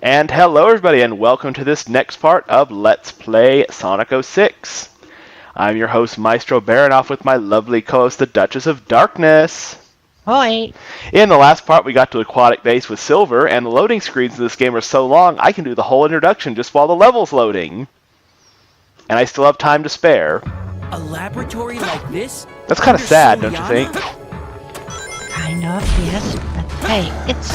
And hello everybody and welcome to this next part of Let's Play Sonic 06. I'm your host Maestro Baronoff with my lovely co-host the Duchess of Darkness. Hoi! In the last part we got to Aquatic Base with Silver, and the loading screens in this game are so long I can do the whole introduction just while the level's loading. And I still have time to spare. A laboratory like this? That's kind of sad, don't you think? Kind of, yes. But hey, it's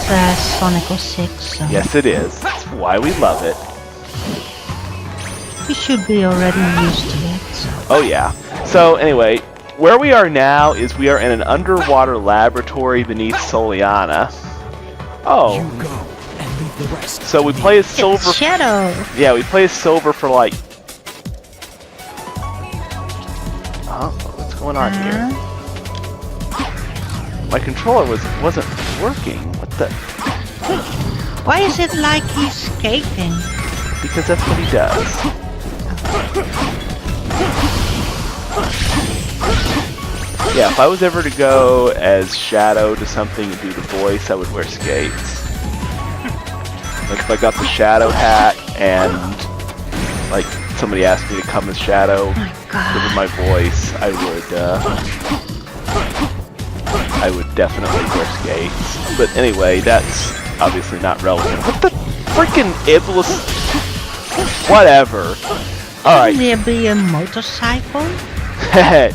Sonic 06, so Yes it is. That's why we love it. we should be already used to it. So. Oh yeah. So anyway, where we are now is we are in an underwater laboratory beneath Soliana. Oh. You go and leave the rest. So we play as Silver. It's Shadow! Yeah, we play as Silver for like. Huh? What's going on here? My controller wasn't working. What the? Why is it like he's skating? Because that's what he does. Yeah, if I was ever to go as Shadow to something and do the voice, I would wear skates. Like if I got the Shadow hat and like somebody asked me to come as Shadow Oh my because of god. my voice, I would definitely wear skates. But anyway, that's obviously not relevant. What the freaking Iblis? Whatever. Alright. Can there be a motorcycle?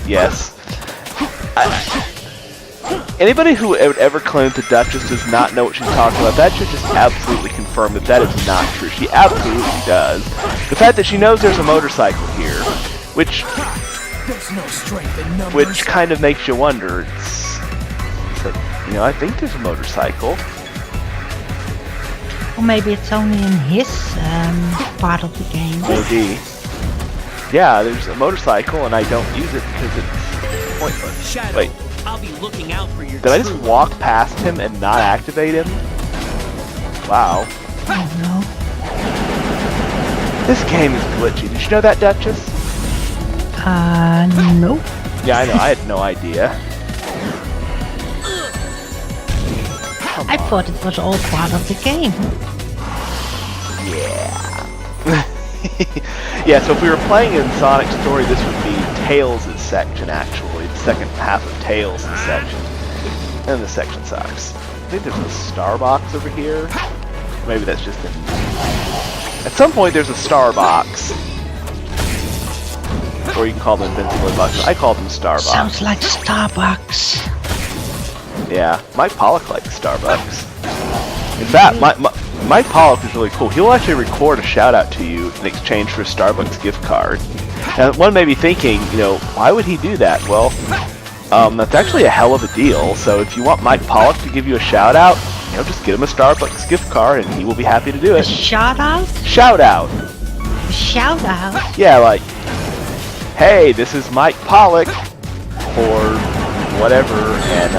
Yes. Anybody who would ever claim the Duchess does not know what she's talking about, that should just absolutely confirm that that is not true. She absolutely does. The fact that she knows there's a motorcycle here, which There's no strength in numbers. kind of makes you wonder. It's like, you know, I think there's a motorcycle. Or maybe it's only in his part of the game. Maybe. Yeah, there's a motorcycle and I don't use it because it's pointless. Shadow, Wait, I'll be looking out for your did I just troop. walk past him and not activate him? Wow. Oh This game is glitchy. Did you know that, Duchess? no. Nope. Yeah, I know. I had no idea. I thought it was all part of the game. Yeah, so if we were playing in Sonic's story, this would be Tails' section, actually. The second half of Tails' section. And this section sucks. I think there's a star box over here. Maybe that's just in... At some point there's a star box. Or you can call them Invincible Bucks. I call them Starbucks. Sounds like Starbucks. Yeah, Mike Pollock likes Starbucks. In fact, Mike Pollock is really cool. He'll actually record a shout out to you in exchange for a Starbucks gift card. And one may be thinking, you know, why would he do that? Well, that's actually a hell of a deal. So if you want Mike Pollock to give you a shout out, you know, just get him a Starbucks gift card and he will be happy to do A it. shout out? Shout out. A shout out? Yeah, like, hey, this is Mike Pollock, or whatever, and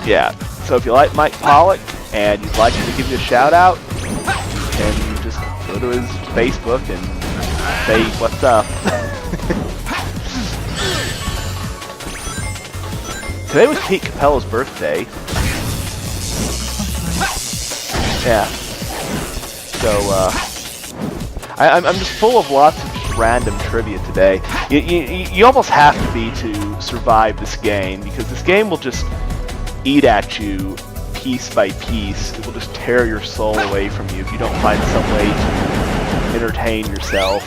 yeah, so if you like Mike Pollock, and you'd like him to give you a shout out, then you just go to his Facebook and say, what's up? Today was Pete Capella's birthday. Yeah. So, I'm just full of lots of just random trivia today. You almost have to be to survive this game, because this game will just eat at you piece by piece. It will just tear your soul away from you if you don't find some way to entertain yourself.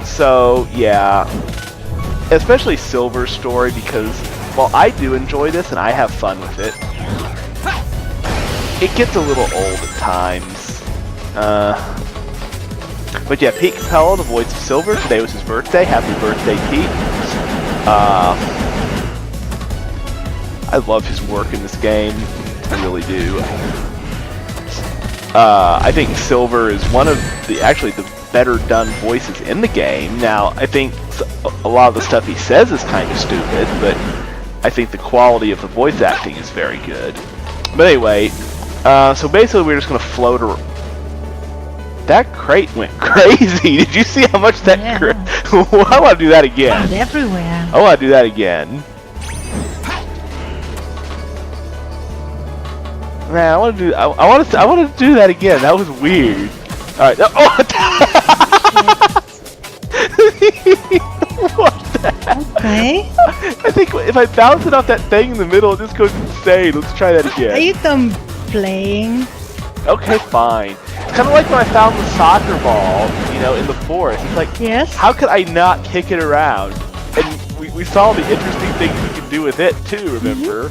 So, yeah. Especially Silver's story, because while I do enjoy this and I have fun with it, it gets a little old at times. But yeah, Pete Capella, the voice of Silver, today was his birthday. Happy birthday, Pete. I love his work in this game. I really do. I think Silver is one of the better done voices in the game. Now, I think a lot of the stuff he says is kind of stupid, but I think the quality of the voice acting is very good. But anyway, so basically we're just going to float around. That crate went crazy. Did you see how much that Yeah. I want to do that again. Found everywhere. I want to do that again. Man, I want to do. I want to do that again. That was weird. All right. Oh. What the heck? Okay. I think if I bounce it off that thing in the middle, it just goes insane. Let's try that again. Are you done playing? Okay, fine. It's kind of like when I found the soccer ball, you know, in the forest. It's like, Yes. how could I not kick it around? And we saw the interesting things we could do with it too, remember?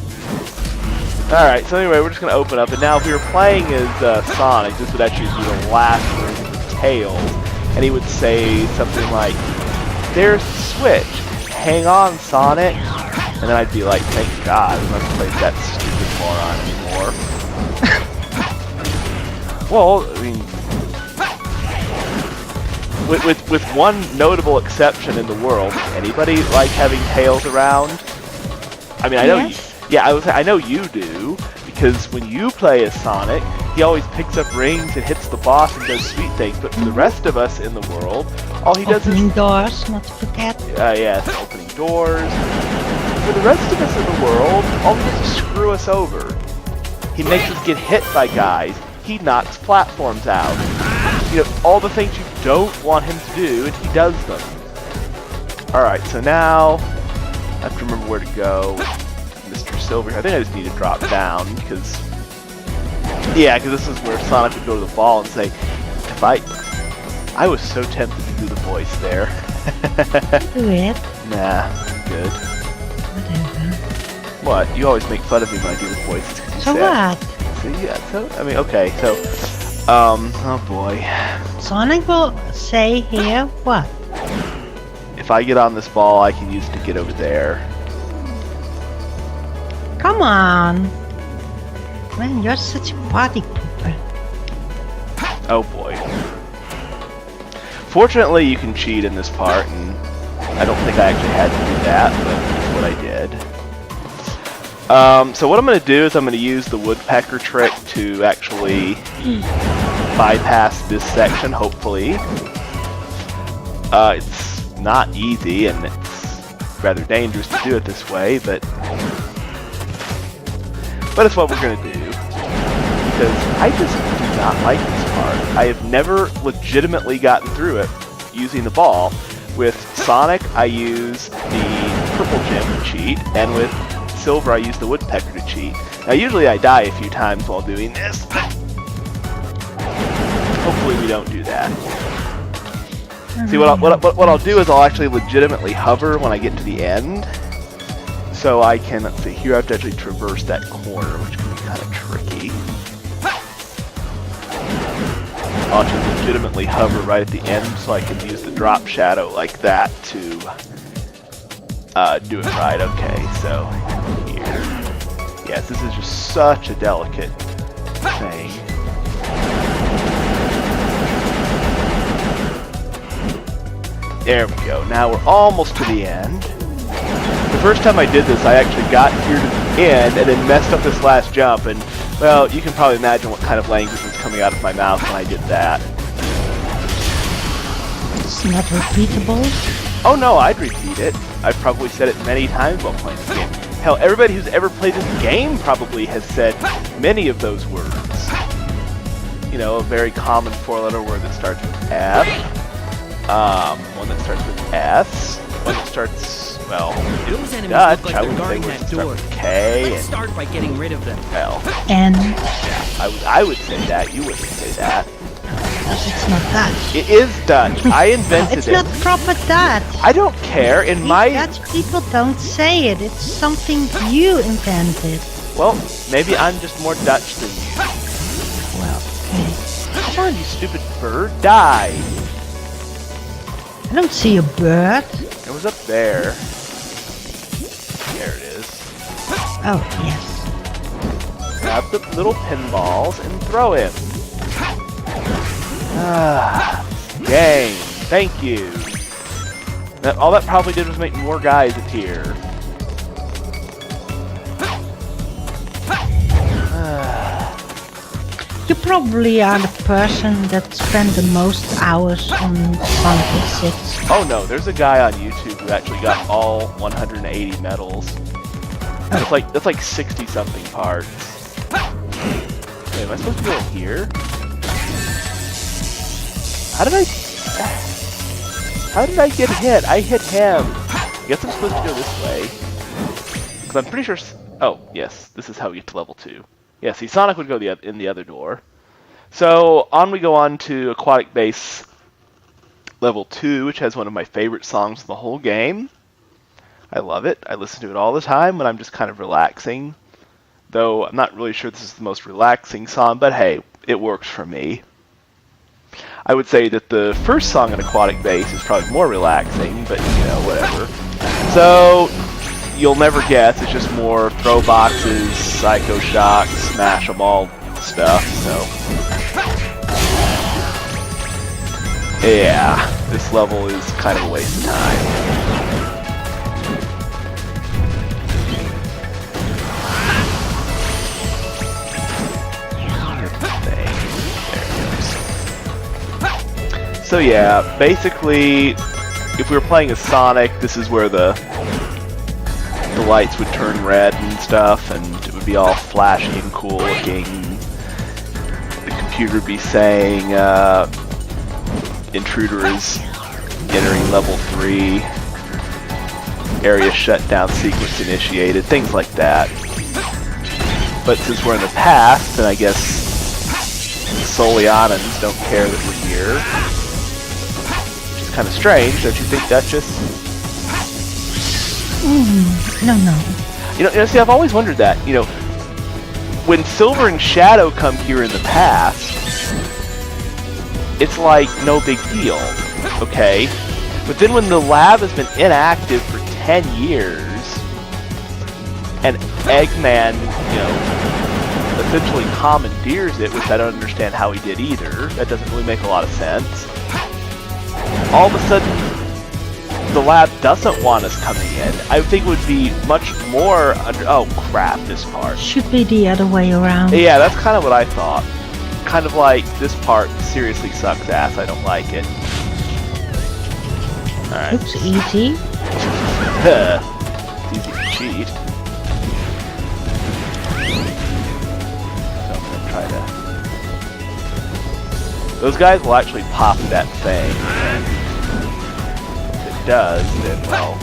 Alright, so anyway, we're just going to open up. And now if we were playing as Sonic, this would actually be the last version of Tails. And he would say something like, "There's the switch. Hang on, Sonic." And then I'd be like, thank God, we must play that stupid moron anymore. Well, I mean, with one notable exception in the world, anybody like having Tails around? I mean, I know, Yes. I know you do, because when you play as Sonic, he always picks up rings and hits the boss and does sweet things. But for the rest of us in the world, all he does Opening is doors, not to forget. yes, opening doors. For the rest of us in the world, all he does is screw us over. He makes us get hit by guys. He knocks platforms out. You know, all the things you don't want him to do, and he does them. Alright, so now I have to remember where to go. Mr. Silver. I think I just need to drop down, because this is where Sonic would go to the ball and say, if I was so tempted to do the voice there. Do it. Nah, good. Whatever. What? You always make fun of me when I do the voices. 'Cause you So say what? See, yeah, so, I mean, okay, so, oh boy. Sonic will say here what? If I get on this ball, I can use it to get over there. Come on. Man, you're such a party pooper. Oh boy. Fortunately, you can cheat in this part, and I don't think I actually had to do that, but that's what I did. So what I'm going to do is I'm going to use the woodpecker trick to actually bypass this section, hopefully. It's not easy, and it's rather dangerous to do it this way, but it's what we're going to do. Because I just do not like this part. I have never legitimately gotten through it using the ball. With Sonic, I use the purple gem to cheat, and with Silver, I use the woodpecker to cheat. Now, usually I die a few times while doing this, but hopefully we don't do that. See, what I'll do is I'll actually legitimately hover when I get to the end, so I can, let's see, here I have to actually traverse that corner, which can be kind of tricky. I'll actually legitimately hover right at the end, so I can use the drop shadow like that to do it right. Okay, so here. Yes, this is just such a delicate thing. There we go. Now we're almost to the end. The first time I did this, I actually got here to the end and then messed up this last jump, and, well, you can probably imagine what kind of language was coming out of my mouth when I did that. It's not repeatable. Oh no, I'd repeat it. I've probably said it many times while playing this game. Hell, everybody who's ever played this game probably has said many of those words. You know, a very common four-letter word that starts with F, one that starts with S, one that starts, well, Those enemies Dutch, look like I they're would say guarding words that that start door. with K, Let's and, start by getting rid of them. well, And I would say that, you wouldn't say that. it's not Dutch. It is Dutch. I invented It's it. not proper Dutch. I don't care. In my Dutch people don't say it. It's something you invented. well, maybe I'm just more Dutch than you. Well, okay. Come on, you stupid bird, die! I don't see a bird. It was up there. There it is. Oh, yes. Grab the little pinballs and throw him. Ah, game. Thank you. All that probably did was make more guys appear. You probably are the person that spent the most hours on Sonic 6. Oh no, there's a guy on YouTube who actually got all 180 medals. That's like 60 something parts. Wait, am I supposed to go in here? How did I get hit? I hit him. I guess I'm supposed to go this way. Because I'm pretty sure... Oh, yes. This is how we get to level 2. Yeah, see, Sonic would go in the other door. So, on we go on to Aquatic Base level 2, which has one of my favorite songs in the whole game. I love it. I listen to it all the time when I'm just kind of relaxing. Though, I'm not really sure this is the most relaxing song, but hey, it works for me. I would say that the first song in Aquatic Base is probably more relaxing, but, you know, whatever. So, you'll never guess. It's just more throw boxes, Psycho Shock, smash 'em all stuff, so... Yeah, this level is kind of a waste of time. So yeah, basically, if we were playing as Sonic, this is where the lights would turn red and stuff, and it would be all flashy and cool looking. The computer would be saying, intruder is entering level 3, area shutdown sequence initiated, things like that. But since we're in the past, then I guess the Solianans don't care that we're here. Which is kind of strange, don't you think, Duchess? No. You know, see, I've always wondered that. You know, when Silver and Shadow come here in the past, it's like no big deal, okay? But then when the lab has been inactive for 10 years, and Eggman, you know, essentially commandeers it, which I don't understand how he did either. That doesn't really make a lot of sense. All of a sudden, the lab doesn't want us coming in. I think it would be much more under... Oh, crap, this part. Should be the other way around. Yeah, that's kind of what I thought. Kind of like, this part seriously sucks ass. I don't like it. Alright. Looks easy. It's easy to cheat. So I'm gonna try to... Those guys will actually pop that thing. And if it does, then, well...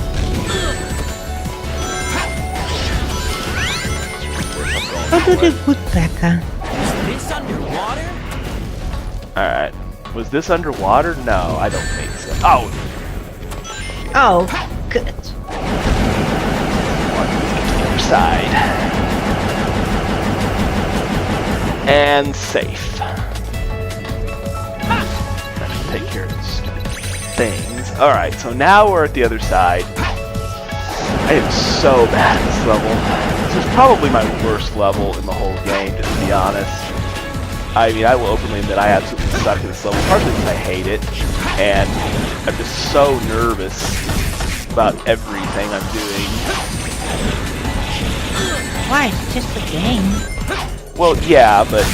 How do the woodpecker? Is this underwater? Alright. Was this underwater? No, I don't think so. Oh! Oh, good. On the other side. And safe. That should take care of the stupid things. Alright, so now we're at the other side. I am so bad at this level. This is probably my worst level in the whole game, to be honest. I mean, I will openly admit I absolutely suck at this level, partly because I hate it, and I'm just so nervous about everything I'm doing. Why? It's just a game. Well, yeah, but,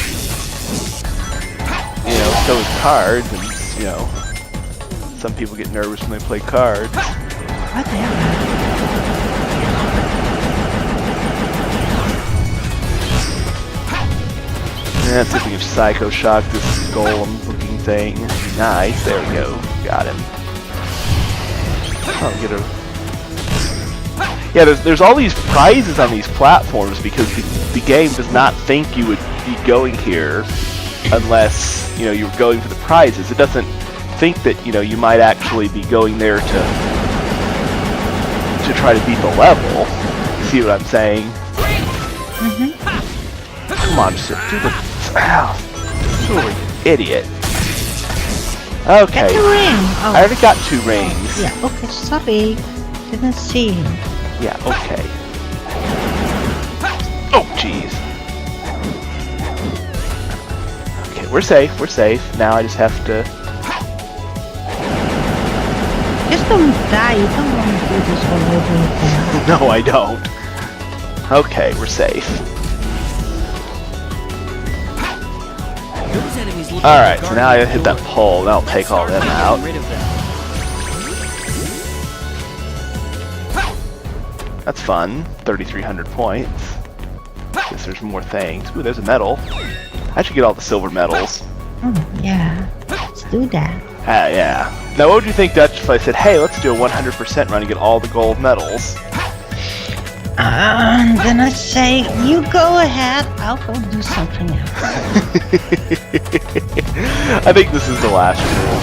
you know, so is cards, and, you know, some people get nervous when they play cards. Whatever. Yeah, thinking of Psycho Shock, this golem-looking thing. Nice, there we go. Got him. Oh, get a... Yeah, there's all these prizes on these platforms because the game does not think you would be going here unless, you know, you're going for the prizes. It doesn't think that, you know, you might actually be going there to try to beat the level. See what I'm saying? Mm-hmm. Come on, sir, do the... Ow. You idiot. Okay. Get the ring. Oh. I already got 2 rings. Yeah, okay, sorry. Didn't see him. Yeah, okay. Oh, jeez. Okay, we're safe, we're safe. Now I just have to... Just don't die. You don't want to do this all over again. No, I don't. Okay, we're safe. Those enemies look Alright, like so now I hit that pole, and I'll take all them out. Rid of them. That's fun. 3,300 points. Guess there's more things. Ooh, there's a medal. I should get all the silver medals. Yeah, let's do that. Yeah. Now, what would you think, Dutch, if I said, hey, let's do a 100% run and get all the gold medals? Then I say, you go ahead, I'll go do something else. I think this is the last rule.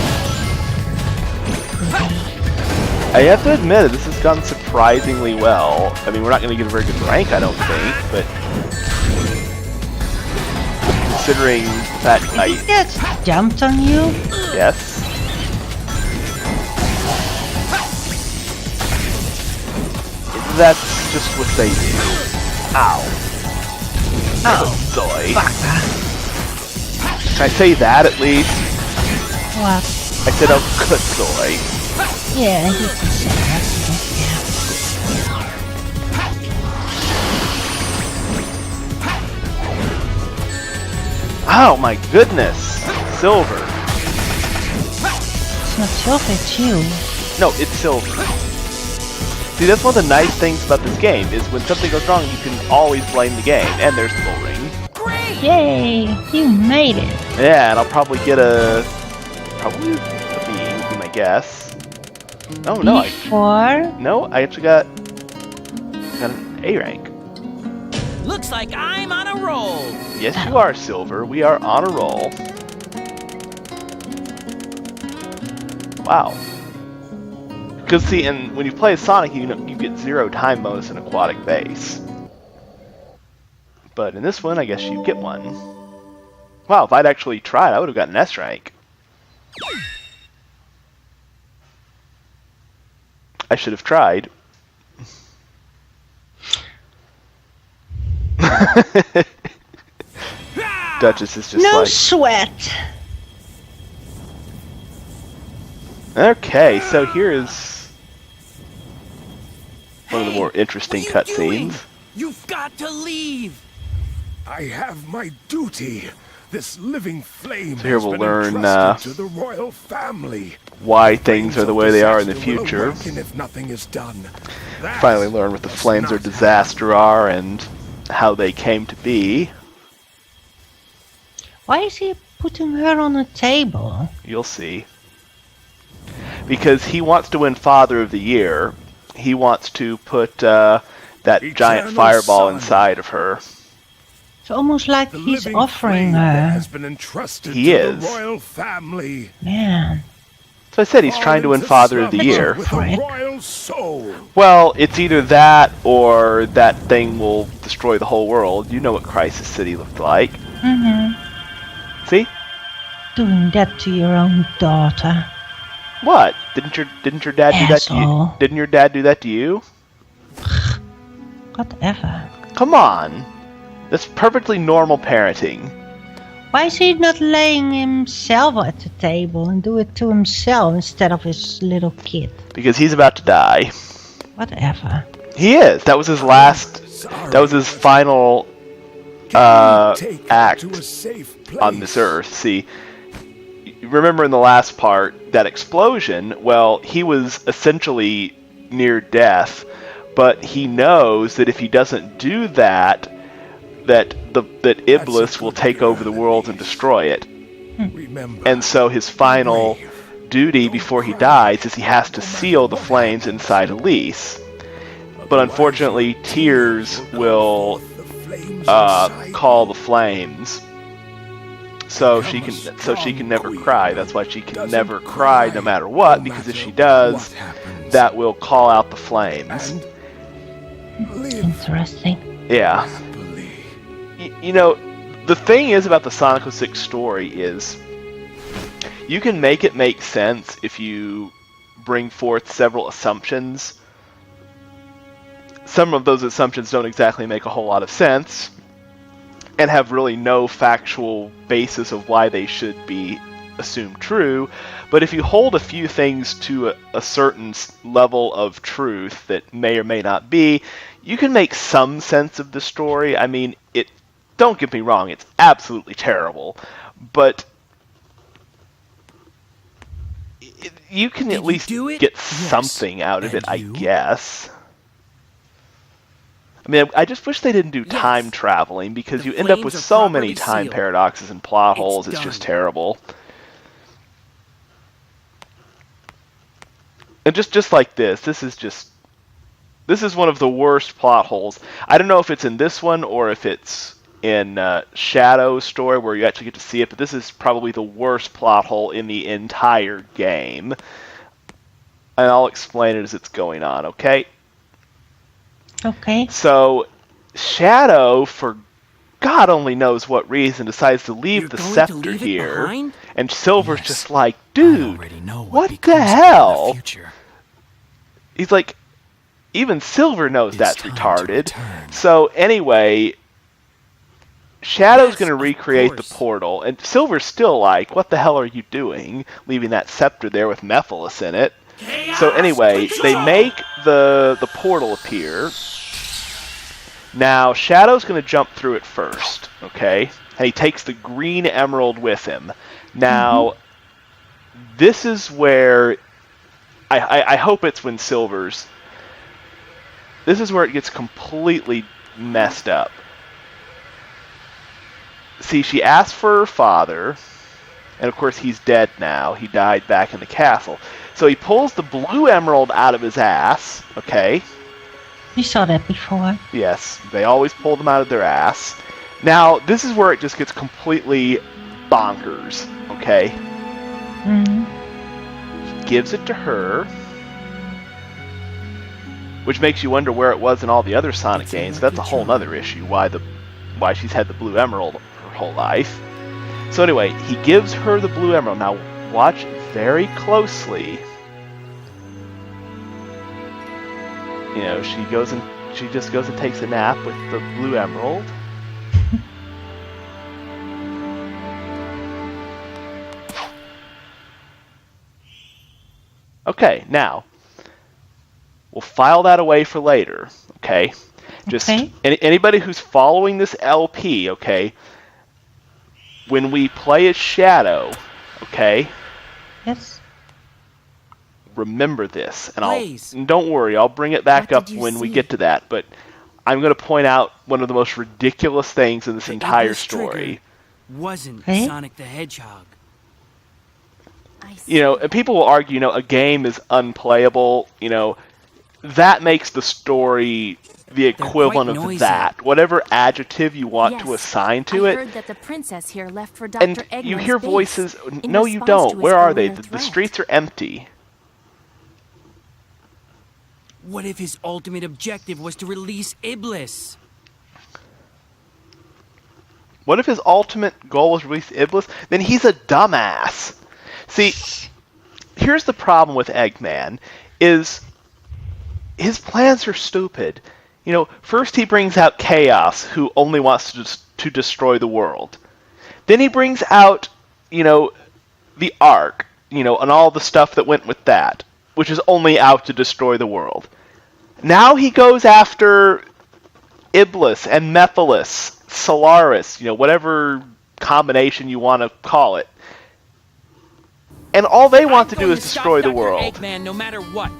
I have to admit, this has gone surprisingly well. I mean, we're not going to get a very good rank, I don't think, but considering that He gets jumped on you. yes. That's just what they do. Ow. Oh, Soy. fucker. Can I say that at least? What? I said, oh, good soy. Yeah, you can say that. Oh my goodness! Silver. It's not silver, it's you. No, it's silver. See, that's one of the nice things about this game, is when something goes wrong, you can always blame the game. And there's the bull ring. Great! Yay, you made it. Yeah, and I'll probably get a... Probably a B would be my guess. Oh, no, I actually got an A rank. Looks like I'm on a roll. Yes, you are, Silver. We are on a roll. Wow. Because see, and when you play as Sonic, you get 0 time bonus in aquatic base. But in this one, I guess you get one. Wow, if I'd actually tried, I would have gotten an S rank. I should have tried. Duchess is just No like... sweat. Okay, so here is one of the more interesting What are you doing? cutscenes. You've got to leave. I have my duty. This living flame So here has we'll been learn, entrusted to the royal family. Why things are the way they are in the Disaster will future. awaken if nothing is done. That Finally learn what the does flames not of disaster are and how they came to be. Why is he putting her on a table? You'll see. Because he wants to win Father of the Year. He wants to put that giant Eternal fireball sun. inside of her. It's almost like The he's living offering flame her. has been entrusted He to is. the royal family. Man, So I said he's trying to win Father of the Year. With Frick. a royal soul. Well, it's either that or that thing will destroy the whole world. You know what Crisis City looked like. See? doing that to your own daughter. What? Didn't your dad do that to you? Asshole. Didn't your dad do that to you? Whatever. Come on. That's perfectly normal parenting. Why is he not laying himself at the table and do it to himself instead of his little kid? Because he's about to die. Whatever. He is. That was his last. Sorry. That was his final Can you take her act to a safe place? on this earth. See, remember in the last part, that explosion, well, he was essentially near death, but he knows that if he doesn't do that, that Iblis will take over the world and destroy it. Remember, And so his final duty before he dies is he has to seal the flames inside Elise. But unfortunately, tears will the flames inside call the flames. So she can never cry. That's why she can never cry no matter what, because if she does, that will call out the flames. and live Interesting. Yeah. happily. You know, the thing is about the Sonic 06 story is you can make it make sense if you bring forth several assumptions. Some of those assumptions don't exactly make a whole lot of sense and have really no factual basis of why they should be assumed true. But if you hold a few things to a certain level of truth that may or may not be, you can make some sense of the story. I mean, don't get me wrong, it's absolutely terrible, but you can Did at you least do it? get Yes. something out of it, And I you? guess. I mean, I just wish they didn't do Yes. time traveling, because The you end up flames with are so many properly time sealed. paradoxes and plot It's holes. It's just done. terrible. And just like this is one of the worst plot holes. I don't know if it's in this one or if it's in Shadow's story where you actually get to see it, but this is probably the worst plot hole in the entire game. And I'll explain it as it's going on, okay? Okay. So, Shadow, for God only knows what reason, decides to leave You're the going to scepter leave it here. behind? And Silver's Yes. just like, I dude, already know what becomes the of me in hell? future. He's like, even Silver knows It's that's time to retarded. return. So anyway, Shadow's Yes, going to of recreate the course. portal, and Silver's still like, what the hell are you doing, leaving that scepter there with Mephiles in it? So anyway, they make the portal appear. Now, Shadow's going to jump through it first, okay? And he takes the green emerald with him. Now, this is where... I hope it's when Silver's... This is where it gets completely messed up. See, she asked for her father, and of course he's dead now. He died back in the castle. So he pulls the blue emerald out of his ass, okay? We saw that before. Yes, they always pull them out of their ass. Now, this is where it just gets completely bonkers, okay? Mm-hmm. He gives it to her, which makes you wonder where it was in all the other Sonic It's games. a That's a lucky whole charm. other issue, why she's had the blue emerald her whole life. So anyway, he gives her the blue emerald. Now, watch very closely. You know, she just goes and takes a nap with the blue emerald. Okay, now we'll file that away for later. Okay, just Okay. anybody who's following this LP. Okay, when we play as Shadow, okay, Yes. remember this, and Please. don't worry, I'll bring it back What up did you when we see? get to that. But I'm going to point out one of the most ridiculous things in this The entire Iblis trigger story. wasn't Eh? Sonic the Hedgehog. I see. You know, and people will argue, you know, a game is unplayable. You know, that makes the story the equivalent quite of noisy. that. Whatever adjective you want to Yes, assign to I it. heard that the princess here left for Dr. And Eggman's you hear base voices. in No, you response don't. to his Where are they? earlier The threat. streets are empty. What if his ultimate objective was to release Iblis? What if his ultimate goal was to release Iblis? Then he's a dumbass. See, here's the problem with Eggman, is his plans are stupid. You know, first he brings out Chaos, who only wants to destroy the world. Then he brings out, you know, the Ark, you know, and all the stuff that went with that, which is only out to destroy the world. Now he goes after Iblis and Mephiles, Solaris, you know, whatever combination you want to call it. And all they want to do I'm is going stop destroy the Dr. world. Eggman no matter what.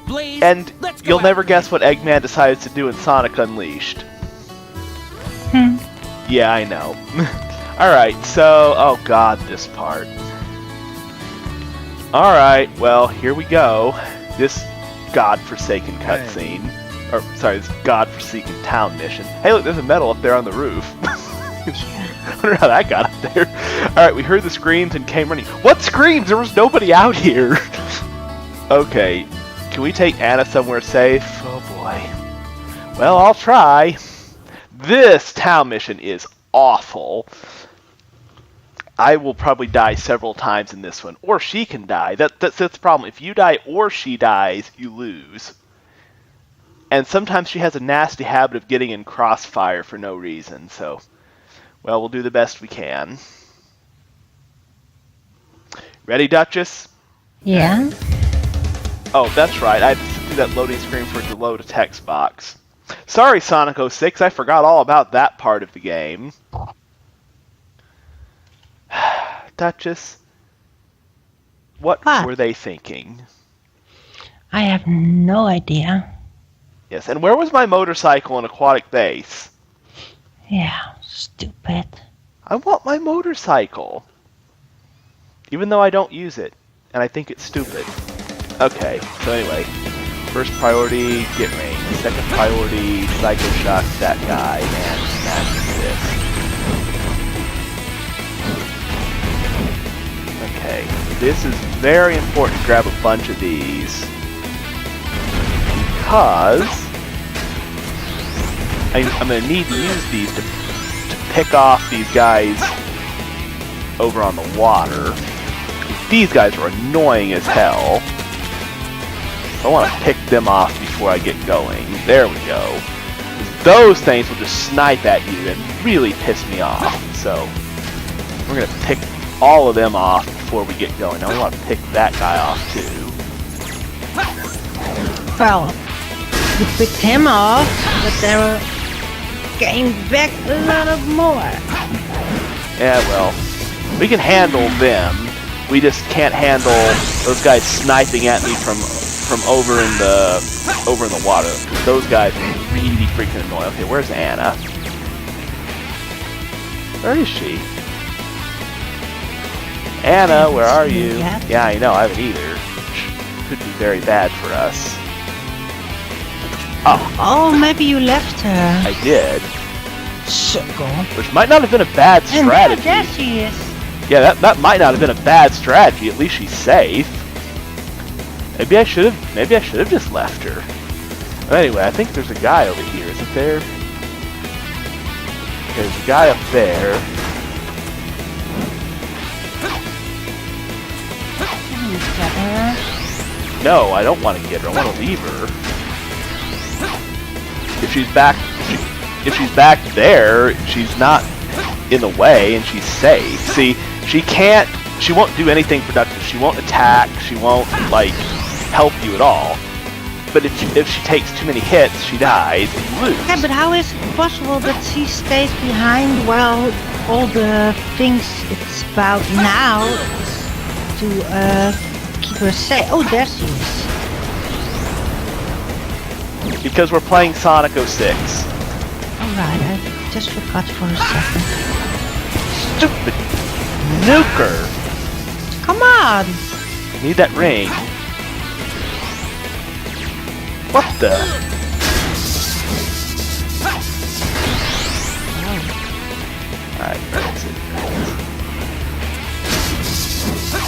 Blaze, And let's go you'll never after guess him. what Eggman decides to do in Sonic Unleashed. Hmm. Yeah, I know. Alright, so... Oh god, this part. Alright, well, here we go. This godforsaken cutscene. Or, sorry, this godforsaken town mission. Hey, look, there's a medal up there on the roof. I wonder how that got up there. Alright, we heard the screams and came running. What screams? There was nobody out here! Okay, can we take Anna somewhere safe? Oh boy. Well, I'll try. This town mission is awful. I will probably die several times in this one. Or she can die. That's the problem. If you die or she dies, you lose. And sometimes she has a nasty habit of getting in crossfire for no reason, so... Well, we'll do the best we can. Ready, Duchess? Yeah. Oh, that's right. I had to do that loading screen for it to load a text box. Sorry, Sonic 06. I forgot all about that part of the game. Duchess, what What? were they thinking? I have no idea. Yes, and where was my motorcycle and aquatic base? Yeah, stupid. I want my motorcycle. Even though I don't use it. And I think it's stupid. Okay, so anyway. First priority, get range. Second priority, Psycho Shock that guy and smash this. Okay, this is very important to grab a bunch of these. Because I'm going to need to use these to pick off these guys over on the water. These guys are annoying as hell. I want to pick them off before I get going. There we go. Those things will just snipe at you and really piss me off. So we're going to pick all of them off before we get going. Now we want to pick that guy off too. Well, you picked him off, but they were getting back a lot of more. Yeah, well, we can handle them. We just can't handle those guys sniping at me from over in the water. Those guys are really freaking annoying. Okay, where's Anna? Where is she? Anna, where are you? Yeah, I know, I haven't either. Could be very bad for us. Oh, maybe you left her. I did. Suckle. Which might not have been a bad strategy. And there she is. Yeah, that might not have been a bad strategy. At least she's safe. Maybe I should have just left her. But anyway, I think there's a guy over here, isn't there? There's a guy up there. Get her. No, I don't want to get her. I want to leave her. If she's back there, she's not in the way and she's safe. See, she won't do anything productive. She won't attack. She won't like help you at all. But if she takes too many hits, she dies and you lose. Yeah, but how is it possible that she stays behind while all the things it's about now is to keep her safe? Oh, there she is. Because we're playing Sonic 06. Alright, I just forgot for a second. Stupid nuker! Come on! Need that ring. What the? Alright, where is it?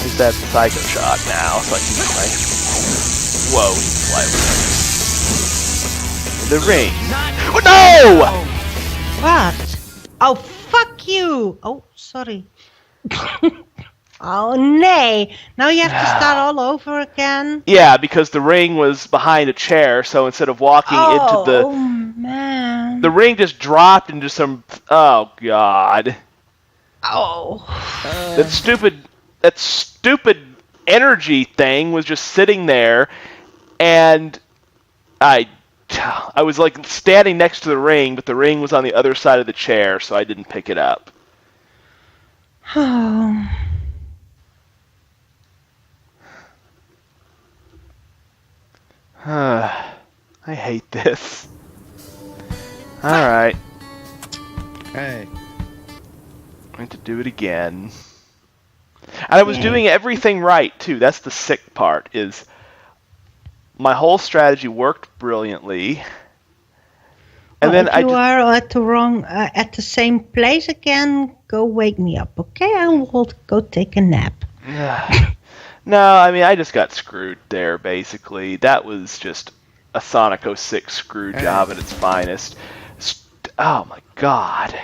Is that Psycho Shock now? So I can get my... Whoa, we can fly over. The ring. Oh, no! What? Oh, fuck you! Oh, sorry. Oh, nay. Now you have to start all over again? Yeah, because the ring was behind a chair, so instead of walking into the... Oh, man. The ring just dropped into some... Oh, God. Oh. That stupid energy thing was just sitting there, and I was like standing next to the ring, but the ring was on the other side of the chair, so I didn't pick it up. Oh. I hate this. Alright. Hey. Going to do it again. And I was doing everything right, too. That's the sick part, is my whole strategy worked brilliantly. And then if you are at the same place again, go wake me up, okay? I will go take a nap. No, I mean, I just got screwed there, basically. That was just a Sonic 06 screw job at its finest. Oh, my God.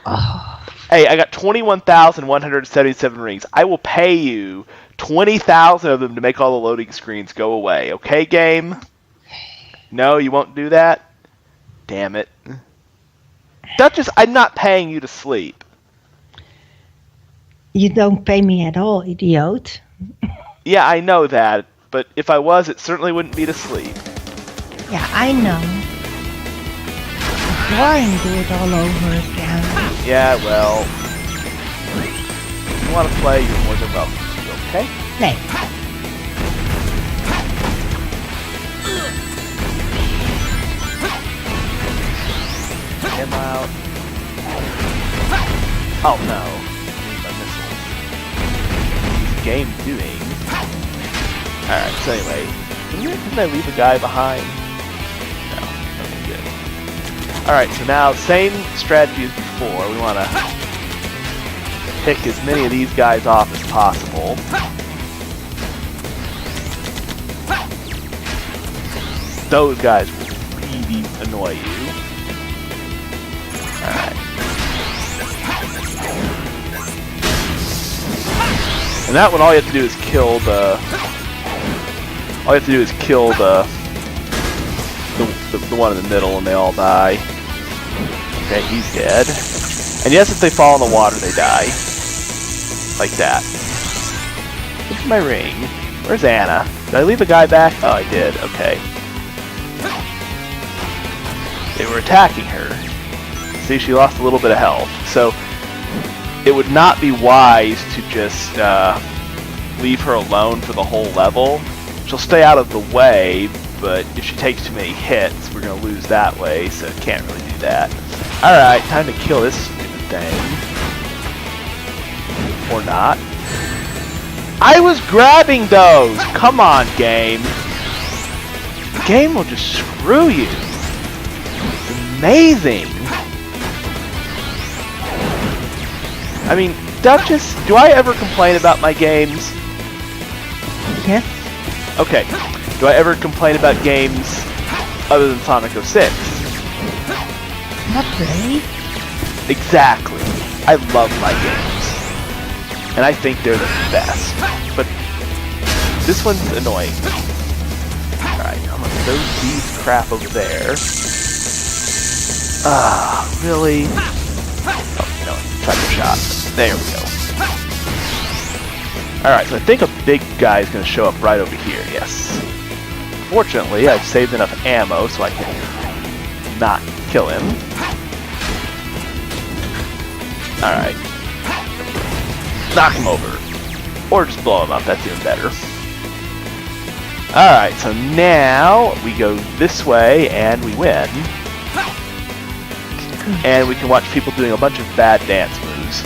Oh. Hey, I got 21,177 rings. I will pay you 20,000 of them to make all the loading screens go away. Okay, game? No, you won't do that? Damn it. Duchess, I'm not paying you to sleep. You don't pay me at all, idiot. Yeah, I know that, but if I was, it certainly wouldn't be to sleep. Yeah, I know. Try and do it all over again. Yeah, well, if you want to play, you're more than welcome to, okay? Nee. time out. Oh no. My missiles. What's the game doing? Alright, so anyway. Didn't I leave a guy behind? No. Okay, good. Alright, so now same strategy as before. We want to pick as many of these guys off as possible. Those guys will really annoy you. Alright. And that one, all you have to do is kill the... All you have to do is kill the one in the middle and they all die. Okay, he's dead. And yes, if they fall in the water, they die. Like that. Look at my ring. Where's Anna? Did I leave a guy back? Oh, I did. Okay. They were attacking her. See, she lost a little bit of health. So, it would not be wise to just leave her alone for the whole level. She'll stay out of the way, but if she takes too many hits, we're going to lose that way, so can't really do that. Alright, time to kill this stupid thing. Or not. I was grabbing those! Come on, game. The game will just screw you. It's amazing. I mean, Duchess, do I ever complain about my games? Yes. Okay. Do I ever complain about games other than Sonic 06? Not really. Exactly. I love my games. And I think they're the best. But this one's annoying. Alright, I'm gonna throw these crap over there. Ah, really? Oh, no, second shot. There we go. Alright, so I think a big guy is going to show up right over here, yes. Fortunately, I've saved enough ammo so I can not kill him. Alright. Knock him over. Or just blow him up, that's even better. Alright, so now we go this way and we win. And we can watch people doing a bunch of bad dance moves.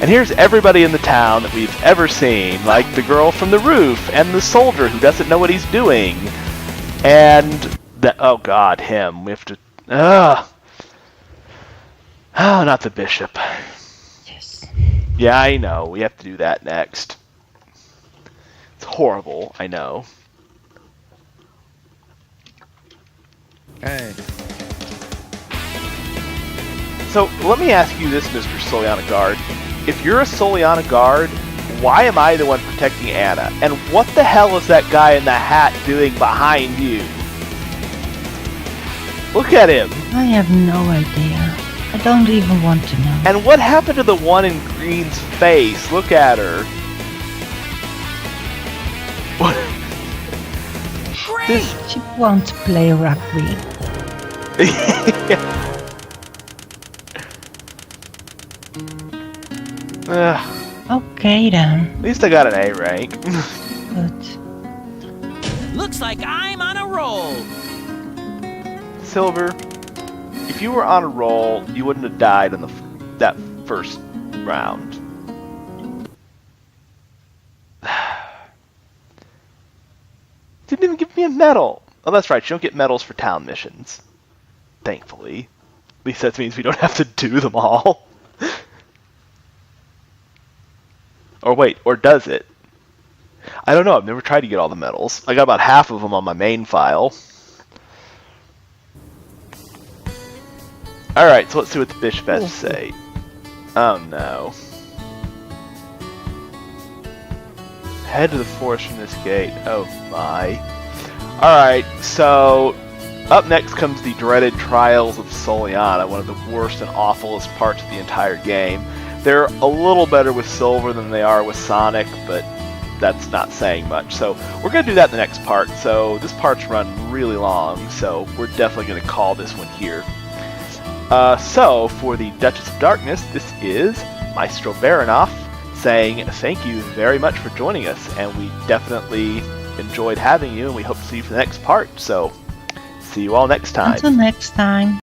And here's everybody in the town that we've ever seen, like the girl from the roof, and the soldier who doesn't know what he's doing. And the, oh god, him. We have to, oh, not the bishop. Yes. Yeah, I know. We have to do that next. It's horrible, I know. Hey. So, let me ask you this, Mr. Soliana Guard. If you're a Soliana Guard, why am I the one protecting Anna? And what the hell is that guy in the hat doing behind you? Look at him! I have no idea. I don't even want to know. And what happened to the one in green's face? Look at her. What? This... She won't play rugby. Okay then. At least I got an A rank. Good. Looks like I'm on a roll. Silver, if you were on a roll, you wouldn't have died in that first round. Didn't even give me a medal. Oh, that's right. You don't get medals for town missions. Thankfully. At least that means we don't have to do them all. Or wait, or does it? I don't know. I've never tried to get all the medals. I got about half of them on my main file. Alright, so let's see what the bishop has to say. Oh no. Head to the forest from this gate. Oh my. Alright, so up next comes the dreaded Trials of Soliana, one of the worst and awfulest parts of the entire game. They're a little better with Silver than they are with Sonic, but that's not saying much. So we're going to do that in the next part. So this part's run really long, so we're definitely going to call this one here. So for the Duchess of Darkness, this is Maestro Baronoff saying thank you very much for joining us, and we definitely enjoyed having you, and we hope to see you for the next part. So see you all next time. Until next time.